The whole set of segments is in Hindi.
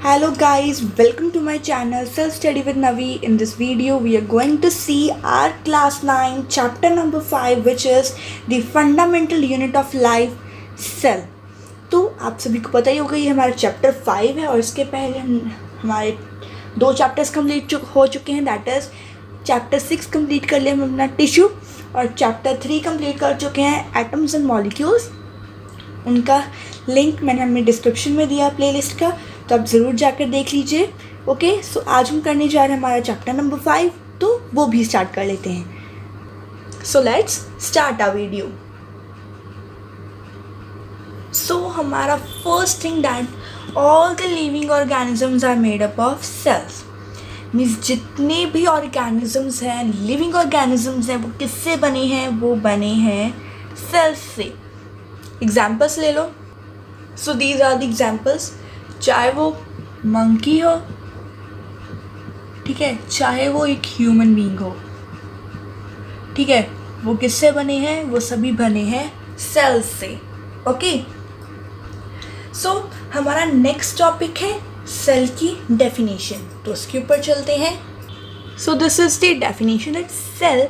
Hello guys, welcome to my channel Self Study with Navi. In this video we are going to see our class 9 chapter number 5 which is the fundamental unit of life, cell. तो आप सभी को पता ही होगा ये हमारा चैप्टर 5 है और इसके पहले हमारे 2 चैप्टर्स कंप्लीट हो चुके हैं. दैट इज़ चैप्टर 6 कंप्लीट कर लिया हम अपना टिश्यू और चैप्टर 3 कंप्लीट कर चुके हैं एटम्स एंड मॉलिक्यूल्स. उनका लिंक मैंने हमें डिस्क्रिप्शन में दिया प्लेलिस्ट का, तो आप ज़रूर जाकर देख लीजिए. ओके, सो आज हम करने जा रहे हैं हमारा चैप्टर नंबर 5, तो वो भी स्टार्ट कर लेते हैं. So let's start our video. So हमारा first thing that all the living organisms are made up of cells. Means जितने भी ऑर्गेनिजम्स हैं, लिविंग ऑर्गेनिजम्स हैं, वो किससे बने हैं? वो बने हैं सेल्स से. एग्जाम्पल्स ले लो. So these are the examples. चाहे वो मंकी हो, ठीक है, चाहे वो एक ह्यूमन बीइंग हो, ठीक है, वो किससे बने हैं? वो सभी बने हैं सेल्स से. ओके, सो हमारा नेक्स्ट टॉपिक है सेल की डेफिनेशन, तो उसके ऊपर चलते हैं. So this is the definition that cell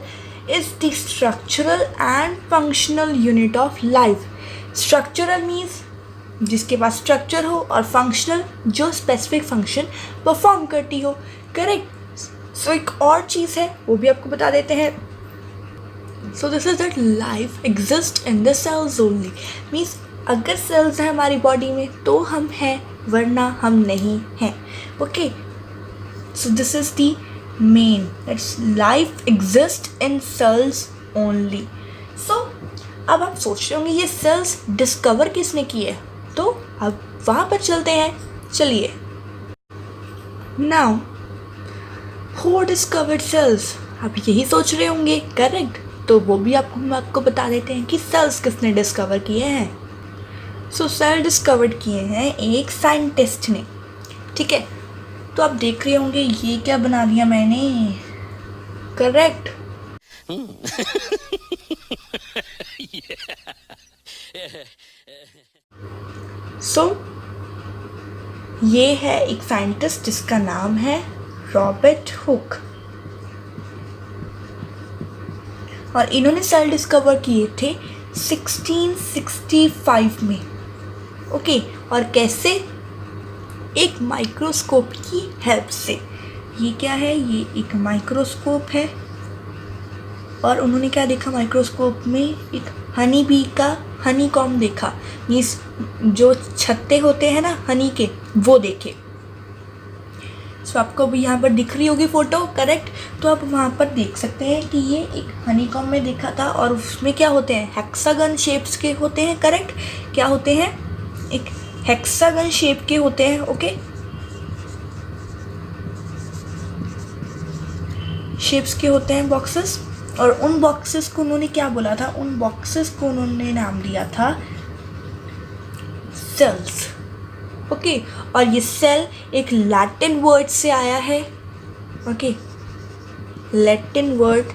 is the structural and functional unit of life. Structural means जिसके पास स्ट्रक्चर हो और फंक्शनल जो स्पेसिफिक फंक्शन परफॉर्म करती हो. करेक्ट. सो एक और चीज़ है वो भी आपको बता देते हैं. So this is that life exist in the sales only. Means अगर सेल्स हैं हमारी बॉडी में तो हम हैं, वरना हम नहीं हैं. Okay, so this is the main that's life exist in cells only. So अब आप सोच रहे होंगे ये सेल्स डिस्कवर किसने की है, तो अब वहाँ पर चलते हैं. चलिए. Now who discovered cells? आप यही सोच रहे होंगे. करेक्ट. तो वो भी आपको बता देते हैं कि सेल्स किसने डिस्कवर किए हैं. सो सेल डिस्कवर्ड किए हैं एक साइंटिस्ट ने. ठीक है, तो आप देख रहे होंगे ये क्या बना दिया मैंने. करेक्ट. सो ये है एक साइंटिस्ट जिसका नाम है रॉबर्ट हुक और इन्होंने सेल डिस्कवर किए थे 1665 में. ओके, और कैसे? एक माइक्रोस्कोप की हेल्प से. ये क्या है? ये एक माइक्रोस्कोप है और उन्होंने क्या देखा माइक्रोस्कोप में? एक हनी बी का हनीकॉम्ब देखा. मीन्स जो छत्ते होते हैं ना हनी के, वो देखे. सो आपको भी यहाँ पर दिख रही होगी फ़ोटो. करेक्ट. तो आप वहाँ पर देख सकते हैं कि ये एक हनीकॉम्ब में देखा था और उसमें क्या होते हैं? हेक्सागन शेप्स के होते हैं. करेक्ट. क्या होते हैं? एक हेक्सागन शेप के होते हैं. ओके, शेप्स के होते हैं बॉक्सेस. और उन बॉक्सेस को उन्होंने क्या बोला था? उन बॉक्सेस को उन्होंने नाम दिया था सेल्स. ओके, और ये सेल एक लैटिन वर्ड से आया है. ओके, लैटिन वर्ड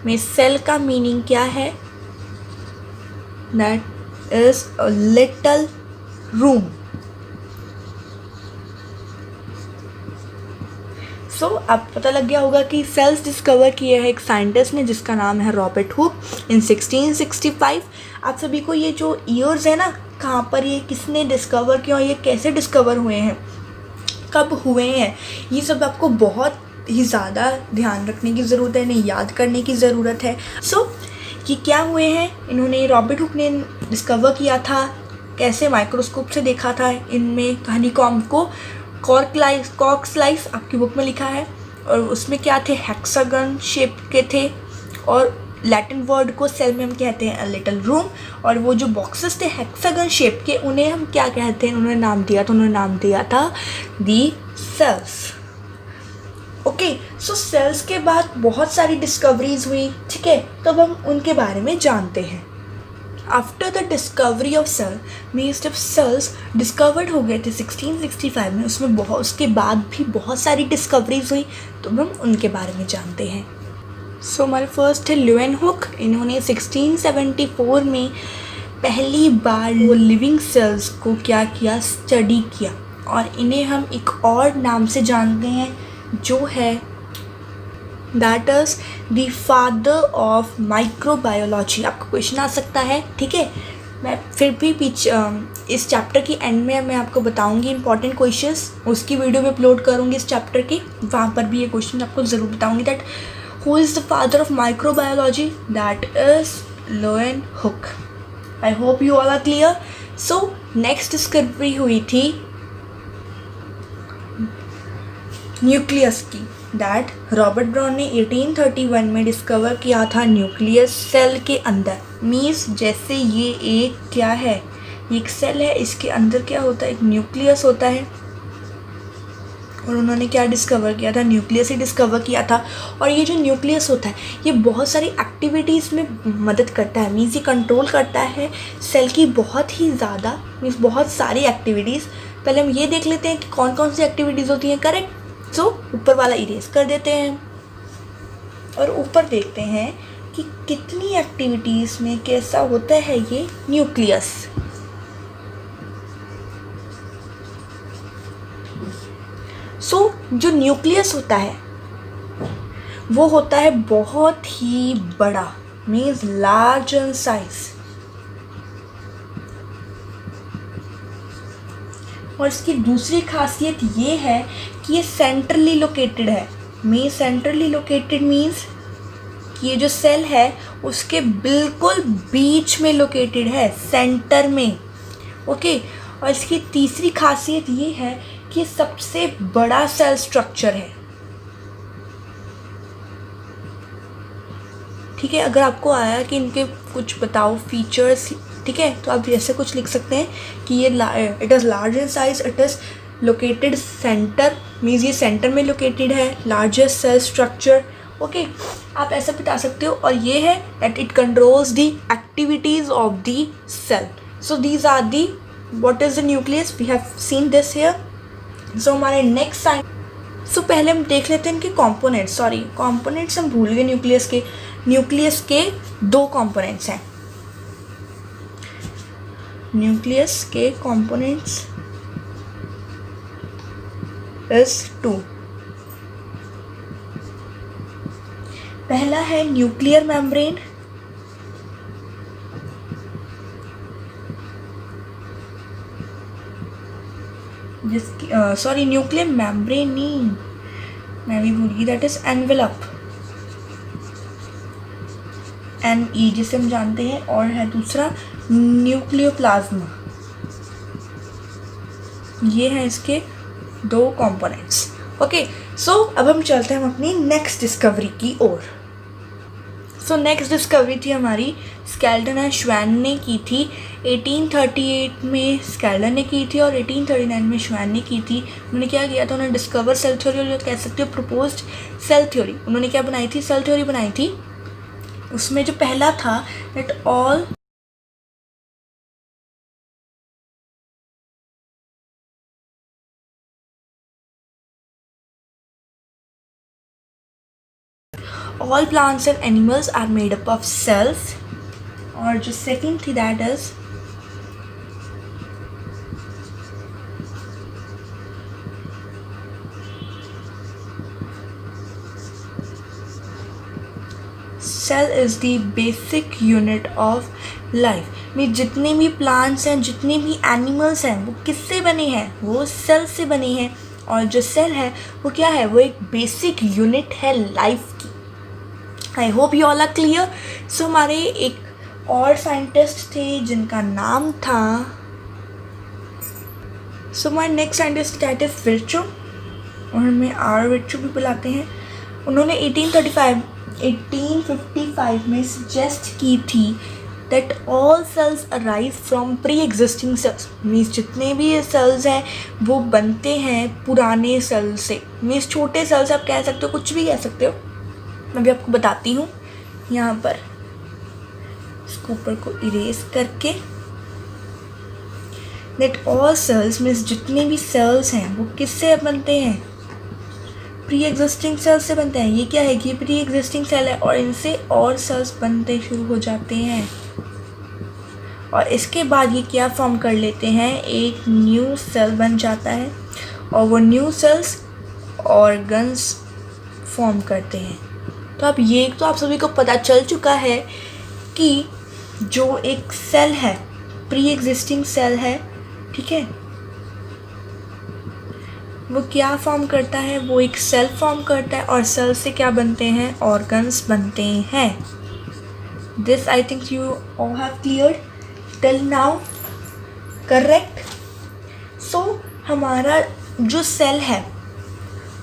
में सेल का मीनिंग क्या है? That is a little room. So अब पता लग गया होगा कि सेल्स डिस्कवर किए हैं एक साइंटिस्ट ने जिसका नाम है रॉबर्ट हुक इन 1665. आप सभी को ये जो ईयर्स है ना, कहाँ पर ये किसने डिस्कवर किया और ये कैसे डिस्कवर हुए हैं, कब हुए हैं, ये सब आपको बहुत ही ज़्यादा ध्यान रखने की ज़रूरत है, इन्हें याद करने की ज़रूरत है. सो ये क्या हुए हैं? इन्होंने रॉबर्ट हुक ने डिस्कवर किया था. कैसे? माइक्रोस्कोप से देखा था इनमें हनीकॉम्ब को. कॉर्क स्लाइस आपकी बुक में लिखा है और उसमें क्या थे? हेक्सागन शेप के थे और लैटिन वर्ड को सेल में हम कहते हैं लिटिल रूम. और वो जो बॉक्सेस थे हेक्सागन शेप के, उन्हें हम क्या कहते हैं? उन्होंने नाम दिया, तो उन्होंने नाम दिया था दी सेल्स. ओके, सो सेल्स के बाद बहुत सारी डिस्कवरीज हुई. ठीक है, तो अब हम उनके बारे में जानते हैं. After the discovery of cell, means जब सेल्स डिस्कवर्ड हो गए थे 1665 में, उसके बाद भी बहुत सारी डिस्कवरीज हुई, तो हम उनके बारे में जानते हैं. सो हमारे फर्स्ट है ल्यूएन हुक. इन्होंने 1674 में पहली बार वो लिविंग सेल्स को क्या किया? स्टडी किया. और इन्हें हम एक और नाम से जानते हैं जो है that is the father of microbiology. आपका क्वेश्चन आ सकता है, ठीक है। मैं फिर भी इस चैप्टर की एंड में मैं आपको बताऊंगी इंपॉर्टेंट क्वेश्चंस, उसकी वीडियो में अपलोड करूंगी इस चैप्टर की, वहाँ पर भी ये क्वेश्चन आपको ज़रूर बताऊंगी that who is the father of microbiology, that is Leeuwenhoek. I hope you all are clear. So next discovery हुई थी न्यूक्लियस की, दैट रॉबर्ट ब्राउन ने 1831 में डिस्कवर किया था न्यूक्लियस सेल के अंदर। मीन्स जैसे ये एक क्या है, ये एक सेल है, इसके अंदर क्या होता है, एक न्यूक्लियस होता है। और उन्होंने क्या डिस्कवर किया था, न्यूक्लियस ही डिस्कवर किया था। और ये जो न्यूक्लियस होता है ये बहुत सारी एक्टिविटीज़ में मदद करता है। मीन्स ये कंट्रोल करता है सेल की बहुत ही ज़्यादा, मीन्स बहुत सारी एक्टिविटीज़। पहले हम ये देख लेते हैं कि कौन कौन सी एक्टिविटीज़ होती हैं, करेक्ट। सो ऊपर वाला इरेज कर देते हैं और ऊपर देखते हैं कि कितनी एक्टिविटीज़ में कैसा होता है ये न्यूक्लियस। सो जो न्यूक्लियस होता है वो होता है बहुत ही बड़ा, मीन्स लार्ज इन साइज। और इसकी दूसरी खासियत ये है कि ये सेंट्रली लोकेटेड है। सेंट्रली लोकेटेड मीन्स कि ये जो सेल है उसके बिल्कुल बीच में लोकेटेड है, सेंटर में, ओके। और इसकी तीसरी खासियत ये है कि सबसे बड़ा सेल स्ट्रक्चर है, ठीक है। अगर आपको आया कि इनके कुछ बताओ फीचर्स, ठीक है, तो आप ऐसे कुछ लिख सकते हैं कि ये it is large in size, it is located centre, means ये सेंटर में लोकेटेड है, लार्जेस्ट सेल स्ट्रक्चर, ओके। आप ऐसा बता सकते हो। और ये है that it controls the activities of the cell. So these are the what is the nucleus, we have seen this here. So हमारे नेक्स्ट साइन, सो पहले हम देख लेते हैं इनके कॉम्पोनेंट्स। कॉम्पोनेंट्स हम भूल गए न्यूक्लियस के। न्यूक्लियस के दो कॉम्पोनेंट्स हैं। न्यूक्लियस के कॉम्पोनेंट्स इज 2। पहला है न्यूक्लियर मेम्ब्रेन, जिसकी न्यूक्लियर मेम्ब्रेन नहीं, मैं भी भूल गई, दैट इज एनवेलप, NE जिसे हम जानते हैं। और है दूसरा न्यूक्लियोप्लाज्मा। ये हैं इसके दो कंपोनेंट्स, ओके। सो अब हम चलते हैं हम अपनी नेक्स्ट डिस्कवरी की ओर। सो नेक्स्ट डिस्कवरी थी हमारी स्केल्टन एंड श्वैन ने की थी। 1838 में स्केल्टन ने की थी और 1839 में श्वैन ने की थी। उन्होंने क्या किया था, उन्होंने डिस्कवर सेल थ्योरी, और कह सकते हो प्रपोज्ड सेल थ्योरी। उन्होंने क्या बनाई थी, सेल थ्योरी बनाई थी। उसमें जो पहला था that all plants and animals are made up of cells। और जो सेकेंड थी that is cell is the basic unit of life. में जितने भी प्लांट्स हैं, जितने भी एनिमल्स हैं, वो किससे बने हैं, वो सेल से बने हैं। और जो सेल है वो क्या है, वो एक बेसिक यूनिट है लाइफ की। I hope you all are clear. So हमारे एक और साइंटिस्ट थे जिनका नाम था, so my next scientist that is Virchow, और हमें आर विर्चो भी बुलाते हैं। उन्होंने 1855 में सजेस्ट की थी that all cells arrive from preexisting cells. Means जितने भी ये सेल्स हैं वो बनते हैं पुराने सेल से। मीन्स छोटे सेल्स आप कह सकते हो, कुछ भी कह सकते हो। मैं भी आपको बताती हूँ यहाँ पर, इसको ऊपर को इरेज करके, दैट ऑल सेल्स मीन्स जितने भी सेल्स हैं वो किससे बनते हैं, प्री एग्जिस्टिंग सेल से बनते हैं। ये क्या है कि प्री एग्जिस्टिंग सेल है और इनसे और सेल्स बनते शुरू हो जाते हैं। और इसके बाद ये क्या फॉर्म कर लेते हैं, एक न्यू सेल बन जाता है और वो न्यू सेल्स ऑर्गन्स फॉर्म करते हैं। तो अब ये तो आप सभी को पता चल चुका है कि जो एक सेल है, प्री एग्जिस्टिंग सेल है, ठीक है, वो क्या फॉर्म करता है, वो एक सेल फॉर्म करता है और सेल से क्या बनते हैं, ऑर्गन्स बनते हैं। This I think you all have cleared till now, correct. So हमारा जो सेल है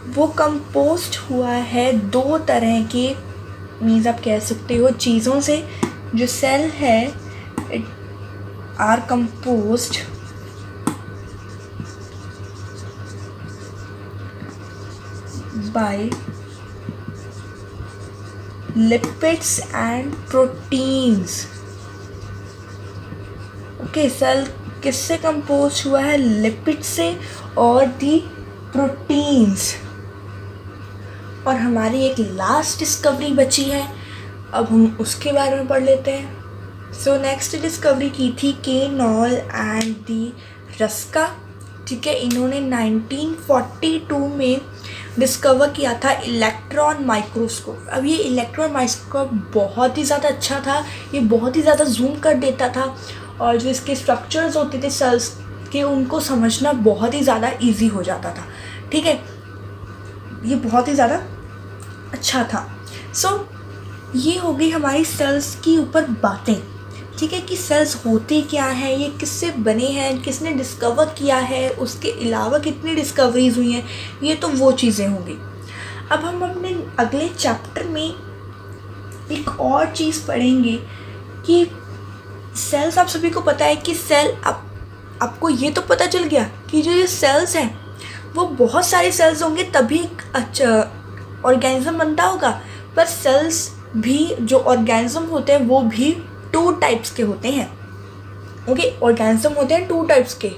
वो कंपोस्ट हुआ है दो तरह के, मीन्स आप कह सकते हो चीज़ों से। जो सेल है it are composed by lipids and proteins. Okay, cell किससे कंपोज हुआ है, लिपिड से और दी प्रोटीन्स। और हमारी एक लास्ट डिस्कवरी बची है, अब हम उसके बारे में पढ़ लेते हैं। सो नेक्स्ट डिस्कवरी की थी केनॉल एंड दी रस्का, ठीक है। इन्होंने 1942 में डिस्कवर किया था इलेक्ट्रॉन माइक्रोस्कोप। अब ये इलेक्ट्रॉन माइक्रोस्कोप बहुत ही ज़्यादा अच्छा था, ये बहुत ही ज़्यादा जूम कर देता था और जो इसके स्ट्रक्चर्स होते थे सेल्स के, उनको समझना बहुत ही ज़्यादा इजी हो जाता था, ठीक है। ये बहुत ही ज़्यादा अच्छा था। सो ये हो गई हमारी सेल्स की ऊपर बातें, ठीक है, कि सेल्स होते क्या हैं, ये किससे बने हैं, किसने डिस्कवर किया है, उसके अलावा कितनी डिस्कवरीज हुई हैं, ये तो वो चीज़ें होंगी। अब हम अपने अगले चैप्टर में एक और चीज़ पढ़ेंगे कि सेल्स, आप सभी को पता है कि सेल, आपको ये तो पता चल गया कि जो ये सेल्स हैं वो बहुत सारे सेल्स होंगे तभी एक अच्छा ऑर्गेनिज्म बनता होगा। पर सेल्स भी, जो ऑर्गेनिज्म होते हैं वो भी 2 टाइप्स के होते हैं। ओके, ऑर्गेनिज्म होते हैं 2 टाइप्स के।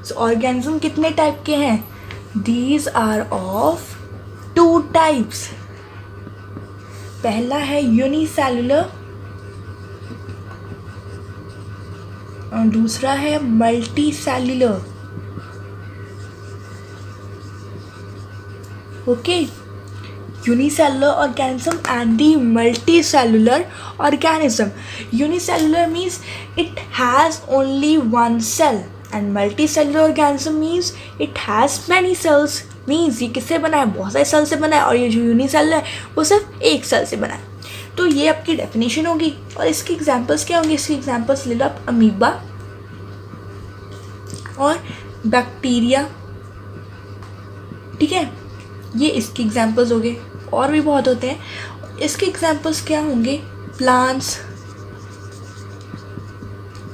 सो ऑर्गेनिज्म कितने टाइप के हैं, दीज आर ऑफ 2 टाइप्स। पहला है यूनिसेलुलर और दूसरा है multi cellular. Okay, unicellular organism and the multicellular organism. Unicellular means it has only one cell and multicellular organism means it has many cells. means ये किससे बना है, बहुत सारे सेल से बना है, और ये जो यूनिसेलुलर है वो सिर्फ एक सेल से बना है। तो ये आपकी डेफिनेशन होगी और इसकी एग्जांपल्स क्या होंगे, इसकी एग्जांपल्स ले लो आप, अमीबा और बैक्टीरिया, ठीक है, ये इसके एग्जांपल्स हो गए। और भी बहुत होते हैं, इसके एग्जांपल्स क्या होंगे, प्लांट्स,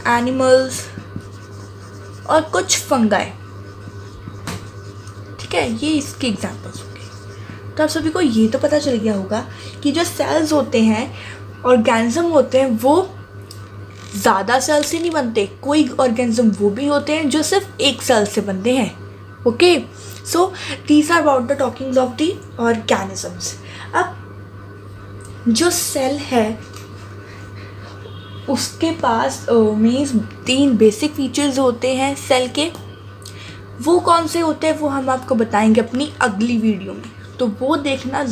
एनिमल्स और कुछ फंगाई, ठीक है, ये इसके एग्जांपल्स होंगे। तो आप सभी को ये तो पता चल गया होगा कि जो सेल्स होते हैं, ऑर्गेनिज्म होते हैं, वो ज़्यादा सेल से नहीं बनते। कोई ऑर्गेनिज्म वो भी होते हैं जो सिर्फ एक सेल से बनते हैं। Okay, so these are about the talkings of the organisms. अब जो सेल है उसके पास मीन्स 3 बेसिक फीचर्स होते हैं सेल के। वो कौन से होते हैं वो हम आपको बताएंगे अपनी अगली वीडियो में, तो वो देखना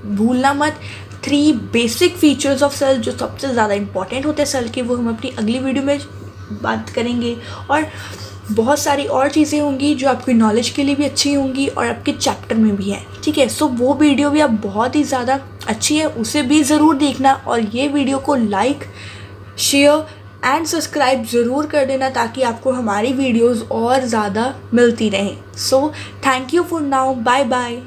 भूलना मत। 3 बेसिक फीचर्स ऑफ सेल जो सबसे ज़्यादा इंपॉर्टेंट होते हैं सेल के, वो हम अपनी अगली वीडियो में बात करेंगे। और बहुत सारी और चीज़ें होंगी जो आपकी नॉलेज के लिए भी अच्छी होंगी और आपके चैप्टर में भी है, ठीक है। सो वो वीडियो भी अब बहुत ही ज़्यादा अच्छी है, उसे भी ज़रूर देखना और ये वीडियो को लाइक, शेयर एंड सब्सक्राइब ज़रूर कर देना ताकि आपको हमारी वीडियोस और ज़्यादा मिलती रहें। So thank you for now, bye bye.